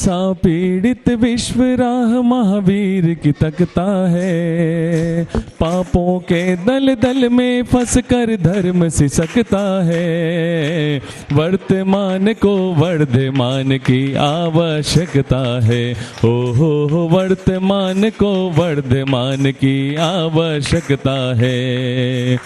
हिंसा पीड़ित विश्व राह महावीर की तकता है। पापों के दल दल में फंस कर धर्म सिसकता है। वर्तमान को वर्धमान की आवश्यकता है। ओ हो वर्तमान को वर्धमान की आवश्यकता है।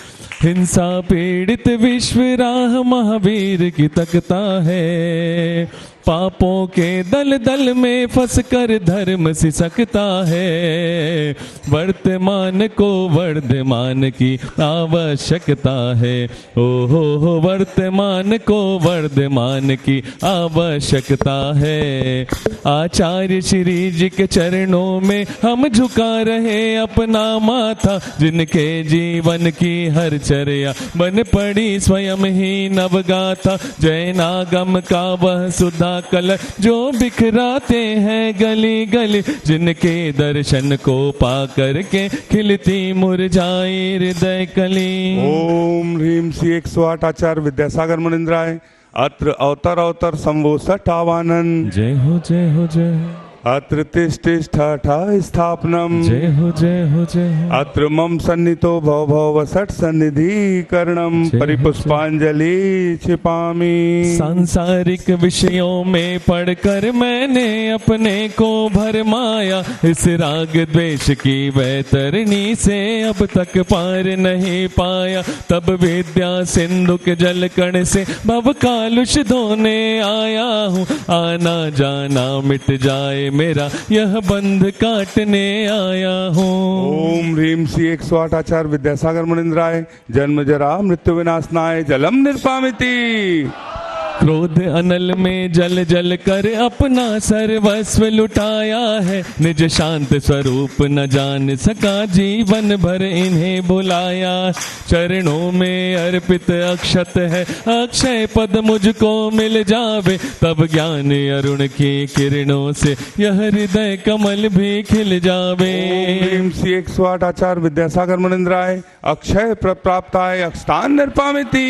हिंसा पीड़ित विश्व राह महावीर की तकता है। पापों के दल दल में फंस कर धर्म सिसकता है। वर्तमान को वर्धमान की आवश्यकता है। ओ हो वर्तमान को वर्धमान की आवश्यकता है। आचार्य श्री जी के चरणों में हम झुका रहे अपना माथा, जिनके जीवन की हर चर्या बन पड़ी स्वयं ही नवगाथा। जैनागम का वह सुधा कल जो बिखराते हैं गली गली, जिनके दर्शन को पा करके खिलती मुरझाई हृदय कली। ओम ह्रीं श्री 108 आचार्य विद्यासागर मुनिंद्राय। अत्र अवतर अवतर संभो सठावानन। जय हो जय हो जय हो। अत्र तिष्ठा स्थापनम। जय हो जय हो जय हो। अत्र मम सन्नितो भव भव सठ सन्निधि करणम। परिपुष्पांजलि छिपामी। सांसारिक विषयों में पढ़कर मैंने अपने को भरमाया। इस राग द्वेष की वैतरणी से अब तक पार नहीं पाया। तब विद्या सिंधु के जल कण से भव कालुष धोने आया हूँ। आना जाना मिट जाए मेरा यह बंध काटने आया हूँ। ओम ह्रीं श्री 108 आचार्य विद्यासागर मुनिंद्राय। जन्म जरा मृत्यु विनाशनाय जलम निर्पामिति। क्रोध अनल में जल जल कर अपना सर्वस्व लुटाया है। निज शांत स्वरूप न जान सका जीवन भर इन्हें बुलाया। चरणों में अर्पित अक्षत है अक्षय पद मुझको मिल जावे। तब ज्ञान अरुण की किरणों से यह हृदय कमल भी खिल जावे। ओम श्री 108 आचार्य विद्यासागर मुनिंद्राय। अक्षय प्राप्ताय अक्षतान निर्पामिति।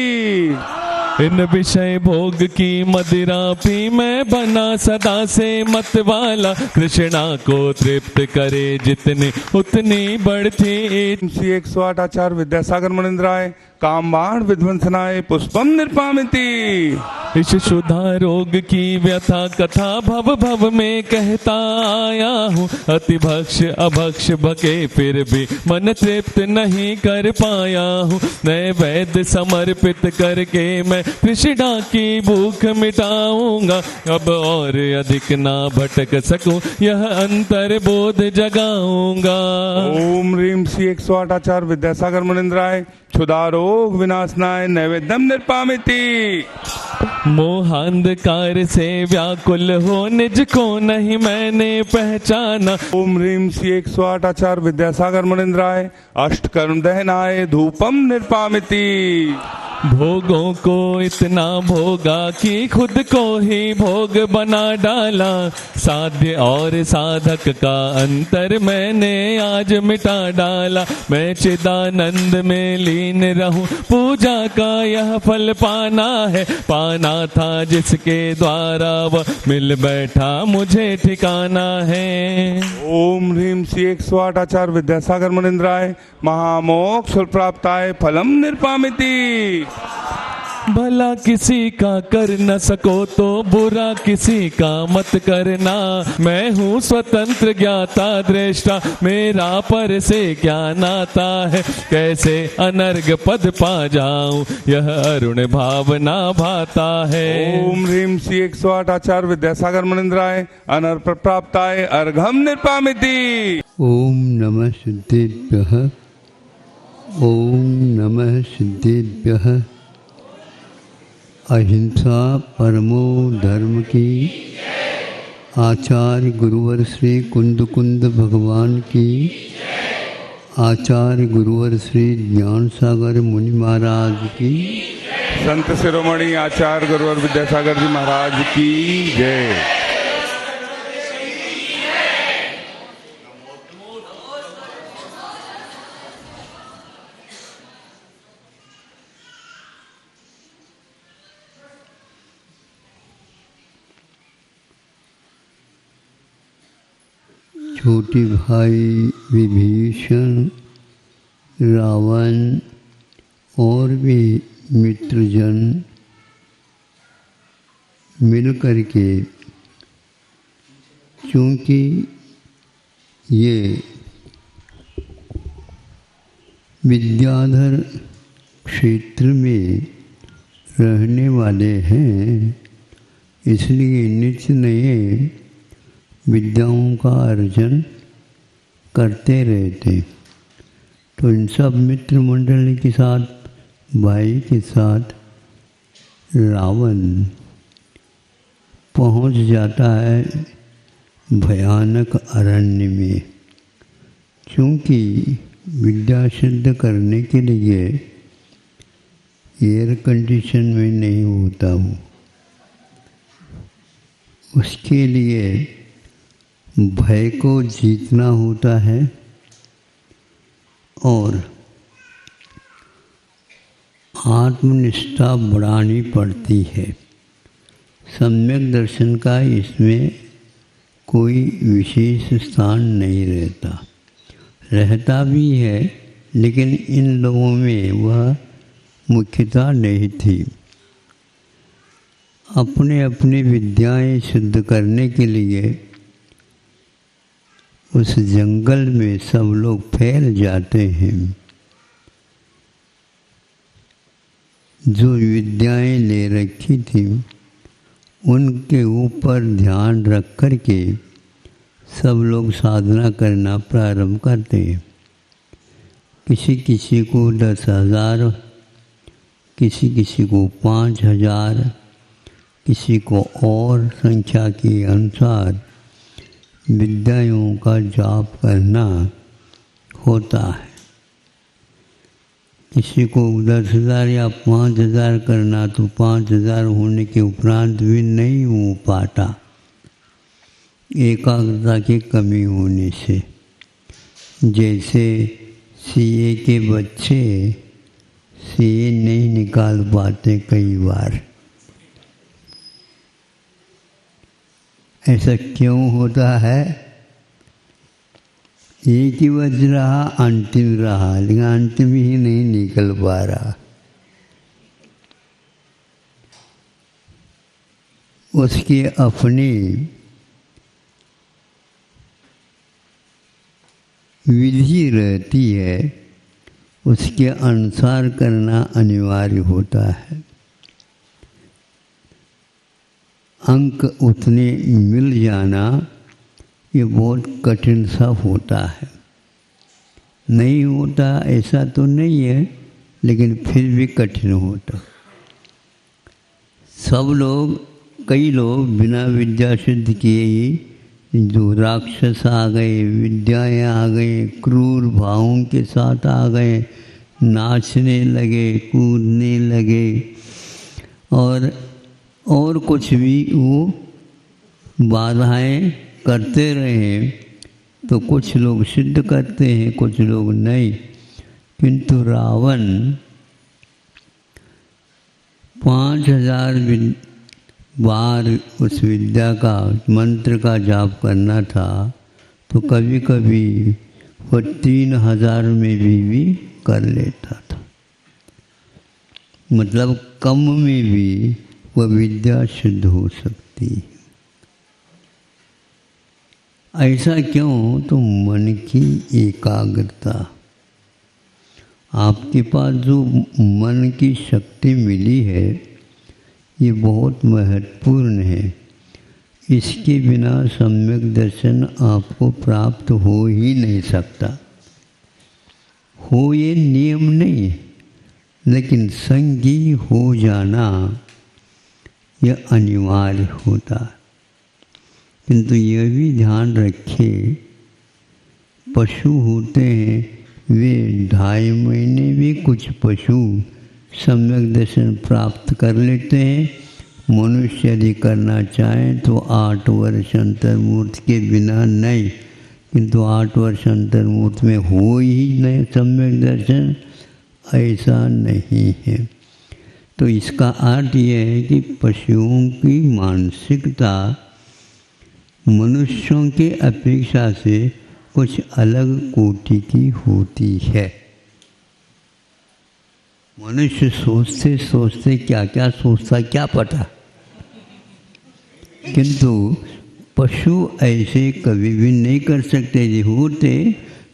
इन विषय भोग की मदिरा पी मैं बना सदा से मत वाला। कृष्णा को तृप्त करे जितनी उतनी बढ़ती। श्री 108 आचार्य विद्यासागर मुनिंद्राय। कामबाण विध्वंसनाय पुष्पम निर्पामिति। इस शुद्धा रोग की व्यथा कथा भव भव में कहता आया हूँ। अति भक्ष अभक्ष भके फिर भी मन तृप्त नहीं कर पाया हूँ। नए वैद्य समर्पित करके मैं कृष्णा की भूख मिटाऊंगा। अब और अधिक ना भटक सकूं यह अंतर बोध जगाऊंगा। ओम ह्रीं श्री 108 आचार्य विद्यासागर मुनिंद्राय। क्षुधा रोग विनाशनाय नैवेद्यम निर्पामिति। मोहांधकार से व्याकुल हो निज को नहीं मैंने पहचाना। ओम ह्रीं श्री 108 आचार्य विद्यासागर मुनिंद्राय। अष्ट कर्म दहनाय धूपम निर्पामिति। भोगों को इतना भोगा कि खुद को ही भोग बना डाला। साध्य और साधक का अंतर मैंने आज मिटा डाला। मैं चिदानंद में लीन रहूं पूजा का यह फल पाना है। पाना था जिसके द्वारा वह मिल बैठा मुझे ठिकाना है। ओम ह्रीं श्री 108 आचार्य विद्यासागर मुनिंद्राय। महामोक्ष प्राप्ताय फलम निर्पामिति। भला किसी का कर न सको तो बुरा किसी का मत करना। मैं हूँ स्वतंत्र ज्ञाता दृष्टा मेरा पर से क्या नाता है। कैसे अनर्घ पद पा जाऊं यह अरुण भावना भाता है। ओम ह्रीं श्री 108 आचार्य विद्यासागर मुनिंद्राय। अनर्घ प्राप्ताय अर्घम निर्पामिति। ओम नमः सिद्धेभ्यः। ओम नमः सिद्धेभ्यः। अहिंसा परमो धर्म की। आचार्य गुरुवर श्री कुंद कुंद भगवान की। आचार्य गुरुवर श्री ज्ञान सागर मुनि महाराज की। संत शिरोमणि आचार्य गुरुवर विद्यासागर जी महाराज की जय। छोटे भाई विभीषण, रावण और भी मित्रजन मिलकर के, चूँकि ये विद्याधर क्षेत्र में रहने वाले हैं, इसलिए नित्य नए विद्याओं का अर्जन करते रहते। तो इन सब मित्र मंडली के साथ, भाई के साथ रावण पहुंच जाता है भयानक अरण्य में। क्योंकि विद्या सिद्ध करने के लिए एयर कंडीशन में नहीं होता हूँ, उसके लिए भय को जीतना होता है और आत्मनिष्ठा बढ़ानी पड़ती है। सम्यक दर्शन का इसमें कोई विशेष स्थान नहीं रहता भी है, लेकिन इन लोगों में वह मुख्यता नहीं थी। अपने अपनी विद्याएं सिद्ध करने के लिए उस जंगल में सब लोग फैल जाते हैं। जो विद्याएं ले रखी थी उनके ऊपर ध्यान रख कर के सब लोग साधना करना प्रारंभ करते हैं। किसी किसी को 10,000, किसी किसी को 5,000, किसी को और संख्या के अनुसार विद्याओं का जाप करना होता है। किसी को 10,000 या 5,000 करना तो 5,000 होने के उपरांत भी नहीं हो पाता, एकाग्रता की कमी होने से। जैसे सीए के बच्चे सीए नहीं निकाल पाते कई बार। ऐसा क्यों होता है? एक ही बज रहा, अंतिम रहा, लेकिन अंतिम ही नहीं निकल पा रहा। उसकी अपनी विधि रहती है, उसके अनुसार करना अनिवार्य होता है। अंक उतने मिल जाना ये बहुत कठिन सा होता है। नहीं होता ऐसा तो नहीं है, लेकिन फिर भी कठिन होता। सब लोग, कई लोग बिना विद्या सिद्ध किए ही जो राक्षस आ गए, विद्याएं आ गए, क्रूर भावों के साथ आ गए, नाचने लगे, कूदने लगे और कुछ भी वो बाधाएं करते रहे। तो कुछ लोग सिद्ध करते हैं, कुछ लोग नहीं। किंतु रावण 5,000 बार उस विद्या का, मंत्र का जाप करना था, तो कभी कभी वो 3,000 में भी कर लेता था। मतलब कम में भी वह विद्या सिद्ध हो सकती है। ऐसा क्यों? तो मन की एकाग्रता। आपके पास जो मन की शक्ति मिली है ये बहुत महत्वपूर्ण है। इसके बिना सम्यक दर्शन आपको प्राप्त हो ही नहीं सकता। हो ये नियम नहीं है, लेकिन संगी हो जाना यह अनिवार्य होता है। किंतु यह भी ध्यान रखें, पशु होते हैं वे 2.5 महीने भी कुछ पशु सम्यक दर्शन प्राप्त कर लेते हैं। मनुष्य यदि करना चाहें तो 8 वर्ष अंतर्मूर्त के बिना नहीं, किंतु 8 वर्ष अंतर्मूर्त में हो ही नहीं सम्यक दर्शन, ऐसा नहीं है। तो इसका अर्थ यह है कि पशुओं की मानसिकता मनुष्यों के अपेक्षा से कुछ अलग कोटि की होती है। मनुष्य सोचते सोचते क्या क्या सोचता क्या पता, किंतु पशु ऐसे कभी भी नहीं कर सकते। यदि होते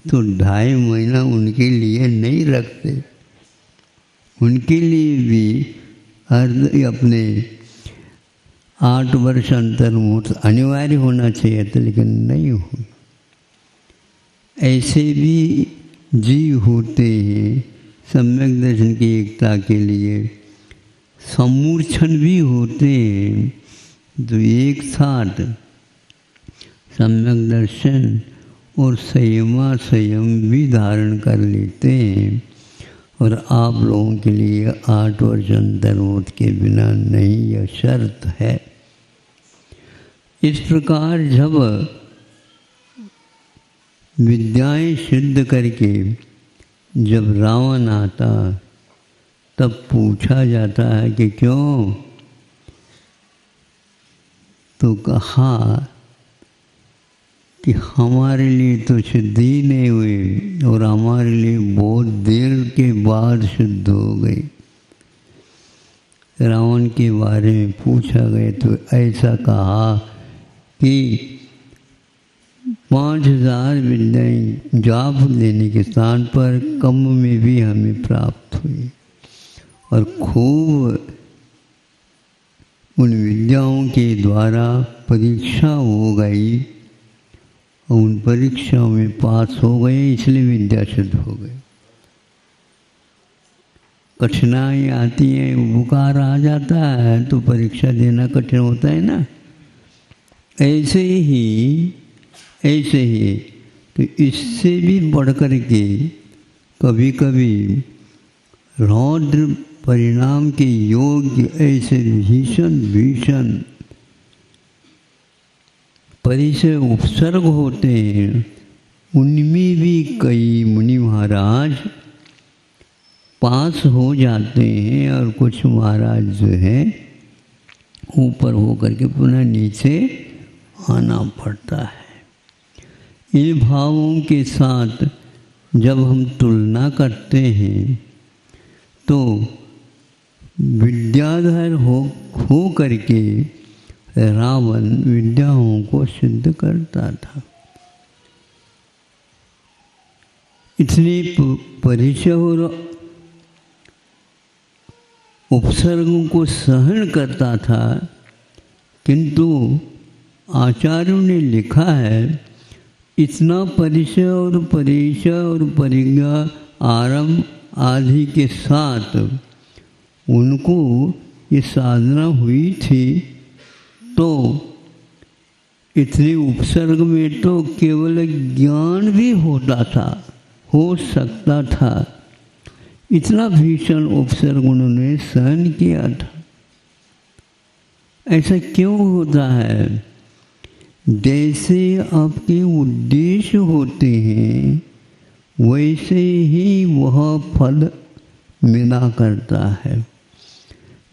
तो 2.5 महीना उनके लिए नहीं रखते। उनके लिए भी अपने 8 वर्ष अंतर्मुक्त अनिवार्य होना चाहिए था, लेकिन नहीं हुई। ऐसे भी जीव होते हैं सम्यक दर्शन की एकता के लिए, समूर्छन भी होते हैं जो एक साथ सम्यक दर्शन और संयम भी धारण कर लेते हैं। और आप लोगों के लिए 8 वर्ष अंतर्मुक्त के बिना नहीं, यह शर्त है। इस प्रकार जब विद्याएं सिद्ध करके जब रावण आता तब पूछा जाता है कि क्यों, तो कहा कि हमारे लिए तो सिद्ध ही नहीं हुए और हमारे लिए बहुत देर के बाद सिद्ध हो गई। रावण के बारे में पूछा गया तो ऐसा कहा कि 5000 विद्याएं जाप लेने के स्थान पर कम में भी हमें प्राप्त हुई और खूब उन विद्याओं के द्वारा परीक्षा हो गई और उन परीक्षाओं में पास हो गए, इसलिए विद्या सिद्ध हो गई। कठिनाई आती है, बुखार आ जाता है तो परीक्षा देना कठिन होता है ना, ऐसे ही तो इससे भी बढ़कर के कभी कभी रौद्र परिणाम के योग्य ऐसे भीषण परिचय उपसर्ग होते हैं। उनमें भी कई मुनि महाराज पास हो जाते हैं और कुछ महाराज जो है ऊपर होकर के पुनः नीचे आना पड़ता है। इन भावों के साथ जब हम तुलना करते हैं तो विद्याधर हो करके रावण विद्याओं को सिद्ध करता था। इतने परिचय और उपसर्गों को सहन करता था, किंतु आचार्यों ने लिखा है इतना परिचय और परिज्ञा आरंभ आदि के साथ उनको ये साधना हुई थी, तो इतने उपसर्ग में तो केवल ज्ञान भी हो सकता था। इतना भीषण उपसर्ग उन्होंने सहन किया था। ऐसा क्यों होता है? जैसे आपके उद्देश्य होते हैं वैसे ही वह फल मिला करता है।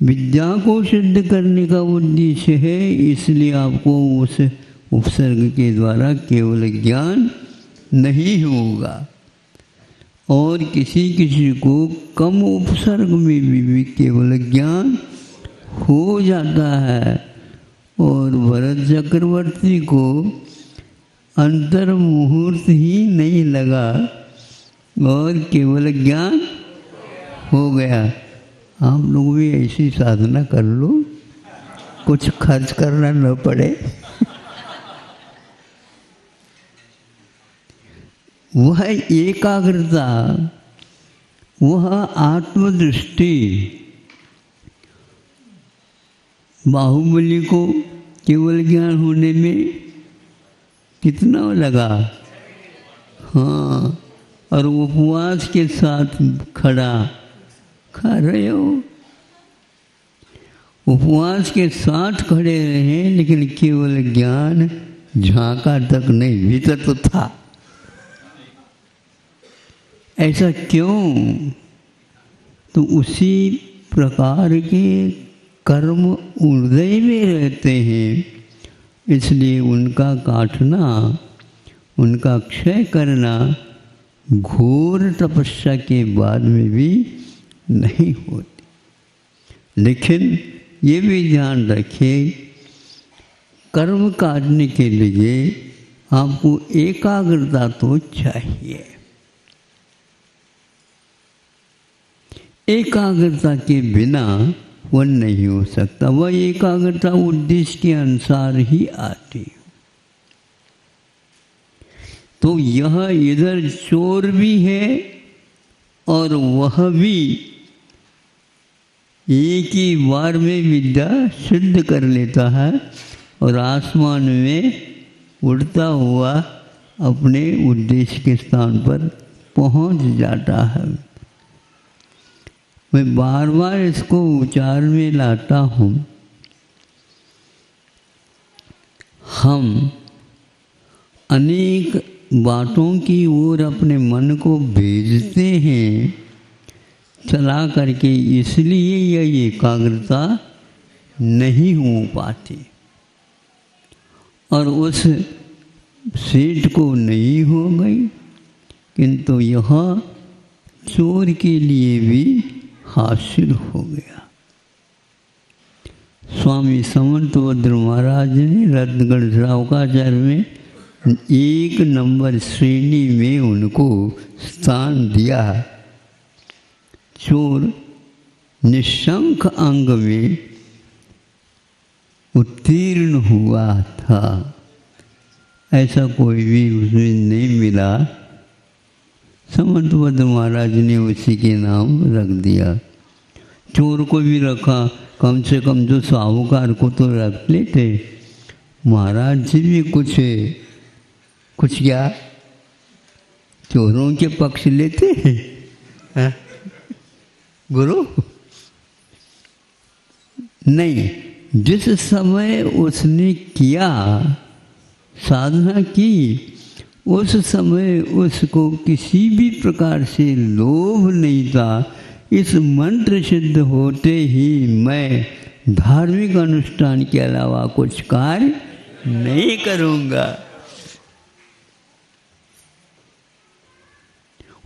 विद्या को सिद्ध करने का उद्देश्य है, इसलिए आपको उस उपसर्ग के द्वारा केवल ज्ञान नहीं होगा। और किसी को कम उपसर्ग में भी केवल ज्ञान हो जाता है। और भरत चक्रवर्ती को अंतर मुहूर्त ही नहीं लगा और केवल ज्ञान हो गया। आप लोग भी ऐसी साधना कर लो, कुछ खर्च करना न पड़े। वह एकाग्रता, वह आत्मदृष्टि बाहुबली को केवल ज्ञान होने में कितना लगा। हाँ, और उपवास के साथ खा रहे हो, उपवास के साथ खड़े रहे, लेकिन केवल ज्ञान झांका तक नहीं, भीतर तो था। ऐसा क्यों? तो उसी प्रकार के कर्म हृदय में रहते हैं इसलिए उनका काटना, उनका क्षय करना घोर तपस्या के बाद में भी नहीं होती। लेकिन ये भी ध्यान रखिए, कर्म काटने के लिए आपको एकाग्रता तो चाहिए। एकाग्रता के बिना वह नहीं हो सकता। वह एकाग्रता उद्देश्य के अनुसार ही आती है। तो यह इधर चोर भी है और वह भी एक ही बार में विद्या सिद्ध कर लेता है और आसमान में उड़ता हुआ अपने उद्देश्य के स्थान पर पहुंच जाता है। मैं बार बार इसको उच्चार में लाता हूँ। हम अनेक बातों की ओर अपने मन को भेजते हैं चला करके, इसलिए यह एकाग्रता नहीं हो पाती और उस सेठ को नहीं हो गई। किंतु यह चोर के लिए भी हासिल हो गया। स्वामी समंतभद्र महाराज ने रत्नगढ़ श्रावकाचार्य में 1 नंबर श्रेणी में उनको स्थान दिया। चोर निशंक अंग में उत्तीर्ण हुआ था, ऐसा कोई भी उसमें नहीं मिला। समंतभद्र महाराज ने उसी के नाम रख दिया। चोर को भी रखा, कम से कम जो साहूकार को तो रख लेते। महाराज जी भी कुछ क्या चोरों के पक्ष लेते हैं गुरु? नहीं, जिस समय उसने किया, साधना की, उस समय उसको किसी भी प्रकार से लोभ नहीं था। इस मंत्र सिद्ध होते ही मैं धार्मिक अनुष्ठान के अलावा कुछ कार्य नहीं करूँगा।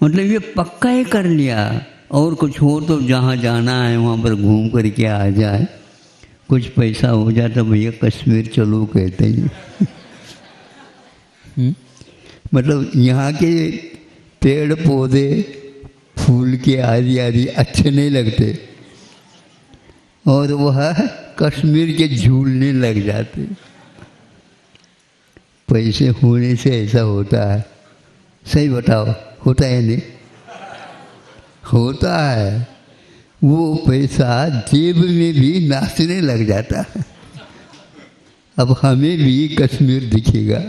मतलब ये पक्का ही कर लिया। और कुछ हो तो जहाँ जाना है वहाँ पर घूम करके आ जाए, कुछ पैसा हो जाए तो भैया कश्मीर चलो कहते हैं। मतलब यहाँ के पेड़ पौधे फूल के आदि आदि अच्छे नहीं लगते और वह कश्मीर के झूलने लग जाते। पैसे होने से ऐसा होता है, सही बताओ, होता है नहीं? होता है। वो पैसा जेब में भी नाचने लग जाता है। अब हमें भी कश्मीर दिखेगा।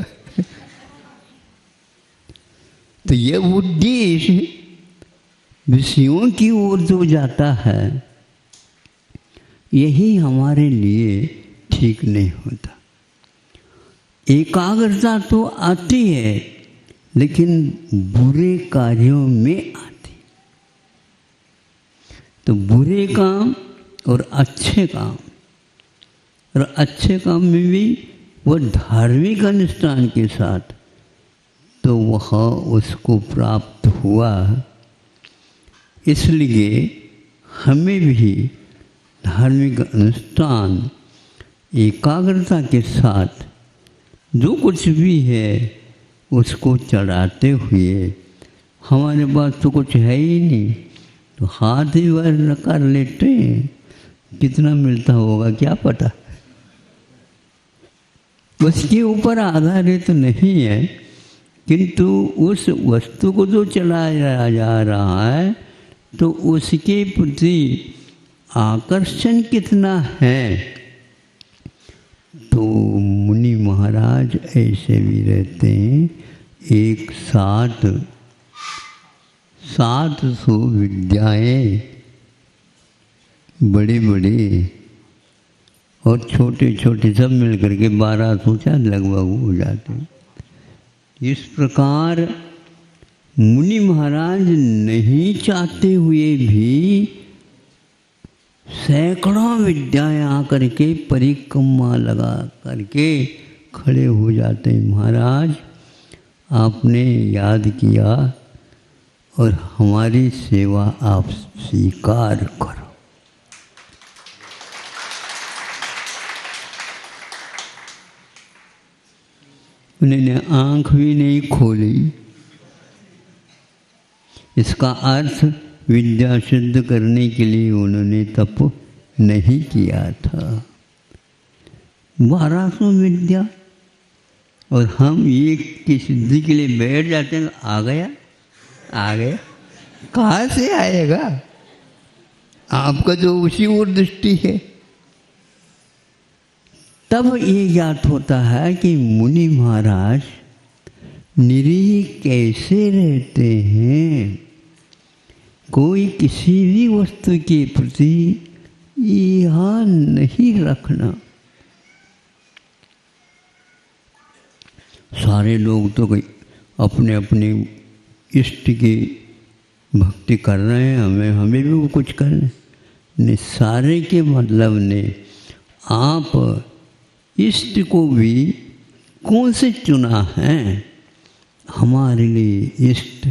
तो यह उद्देश्य विषयों की ओर जो जाता है, यही हमारे लिए ठीक नहीं होता। एकाग्रता तो आती है लेकिन बुरे कार्यों में आती। तो बुरे काम और अच्छे काम, और अच्छे काम में भी वह धार्मिक अनुष्ठान के साथ, तो वह उसको प्राप्त हुआ। इसलिए हमें भी धार्मिक अनुष्ठान एकाग्रता के साथ जो कुछ भी है उसको चढ़ाते हुए, हमारे पास तो कुछ है ही नहीं तो हाथ ही भर कर लेते हैं। कितना मिलता होगा क्या पता, उसके ऊपर आधारित तो नहीं है। किंतु उस वस्तु को जो चलाया जा रहा है तो उसके प्रति आकर्षण कितना है। तो मुनि महाराज ऐसे भी रहते हैं, 700 विद्याएं, बड़े बड़े और छोटे छोटे सब मिल करके 1200 शायद लगभग हो जाते हैं। इस प्रकार मुनि महाराज नहीं चाहते हुए भी सैकड़ों विद्याएं आकर के परिक्रमा लगा करके खड़े हो जाते हैं, महाराज आपने याद किया और हमारी सेवा आप स्वीकार करो। उन्होंने आंख भी नहीं खोली। इसका अर्थ विद्या सिद्ध करने के लिए उन्होंने तप नहीं किया था। 1200 विद्या और हम एक की सिद्धि के लिए बैठ जाते हैं। आ गया कहाँ से आएगा? आपका तो उसी ओर दृष्टि है। तब ये ज्ञात होता है कि मुनि महाराज निरीह कैसे रहते हैं। कोई किसी भी वस्तु के प्रति ईहा नहीं रखना। सारे लोग तो अपने अपने इष्ट की भक्ति कर रहे हैं, हमें भी वो कुछ करना नहीं। सारे के मतलब ने आप इष्ट को भी कौन से चुना है? हमारे लिए इष्ट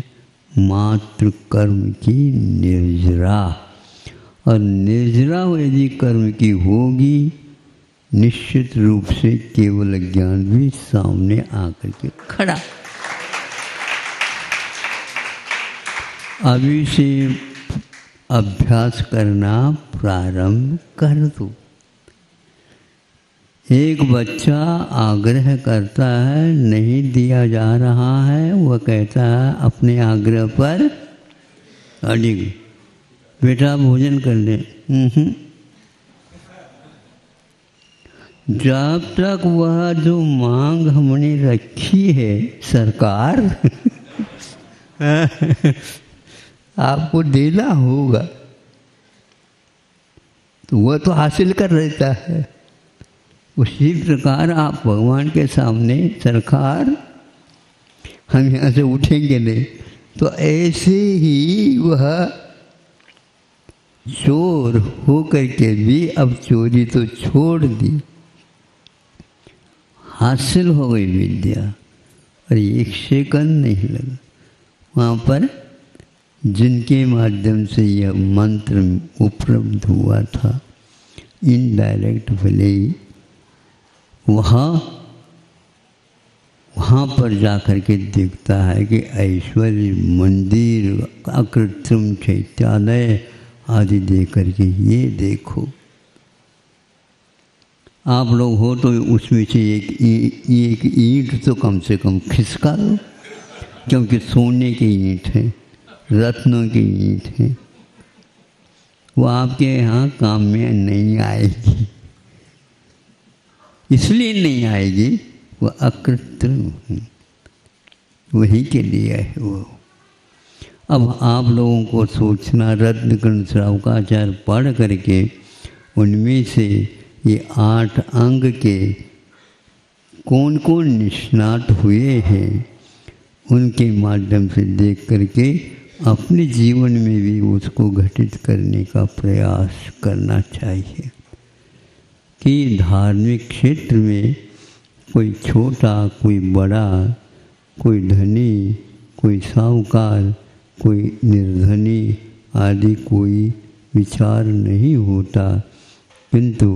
मात्र कर्म की निर्जरा, और निर्जरा यदि कर्म की होगी निश्चित रूप से केवल ज्ञान भी सामने आकर के खड़ा। अभी से अभ्यास करना प्रारंभ कर दो। एक बच्चा आग्रह करता है, नहीं दिया जा रहा है, वह कहता है अपने आग्रह पर अडिग, बेटा भोजन कर ले। जब तक वह जो मांग हमने रखी है सरकार आपको देना होगा, तो वह तो हासिल कर लेता है। उसी प्रकार आप भगवान के सामने सरकार हम यहाँ से उठेंगे नहीं, तो ऐसे ही वह चोर हो करके भी अब चोरी तो छोड़ दी, हासिल हो गई विद्या और एक सेकंड नहीं लगा। वहाँ पर जिनके माध्यम से यह मंत्र उपलब्ध हुआ था, इनडायरेक्ट भले ही वहाँ पर जाकर के देखता है कि ऐश्वर्य मंदिर अकृत्रिम चैत्यालय आदि दे करके ये देखो। आप लोग हो तो उसमें से एक ईंट तो कम से कम खिसका दो, क्योंकि सोने की ईंट है, रत्नों की ईंट है, वो आपके यहाँ काम में नहीं आएगी। इसलिए नहीं आएगी, वो अकृत्रिम है, वही के लिए है वो। अब आप लोगों को सोचना, रत्नकर्ण श्रावकाचार्य पढ़ करके उनमें से ये 8 अंग के कौन कौन निष्णात हुए हैं, उनके माध्यम से देख करके अपने जीवन में भी उसको घटित करने का प्रयास करना चाहिए कि धार्मिक क्षेत्र में कोई छोटा, कोई बड़ा, कोई धनी, कोई साहूकार, कोई निर्धनी आदि कोई विचार नहीं होता, किंतु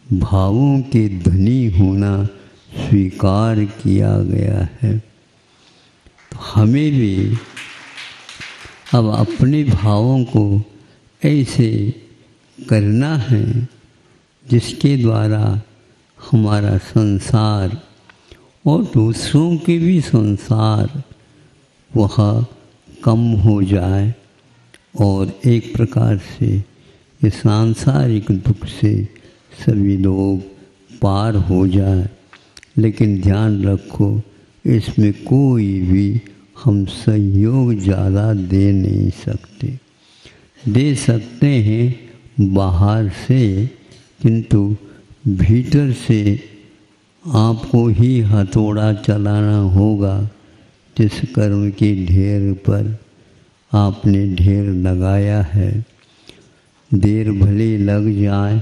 भावों के धनी होना स्वीकार किया गया है। तो हमें भी अब अपने भावों को ऐसे करना है जिसके द्वारा हमारा संसार और दूसरों के भी संसार वह कम हो जाए और एक प्रकार से ये सांसारिक दुख से सभी लोग पार हो जाए। लेकिन ध्यान रखो, इसमें कोई भी हम सहयोग ज़्यादा दे नहीं सकते। दे सकते हैं बाहर से, किंतु भीतर से आपको ही हथौड़ा चलाना होगा। जिस कर्म के ढेर पर आपने ढेर लगाया है, देर भले लग जाए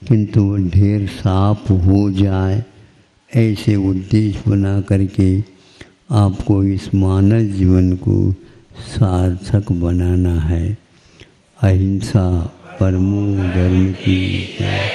किंतु ढेर साफ हो जाए, ऐसे उद्देश्य बना करके आपको इस मानव जीवन को सार्थक बनाना है। अहिंसा परमो धर्म की जय।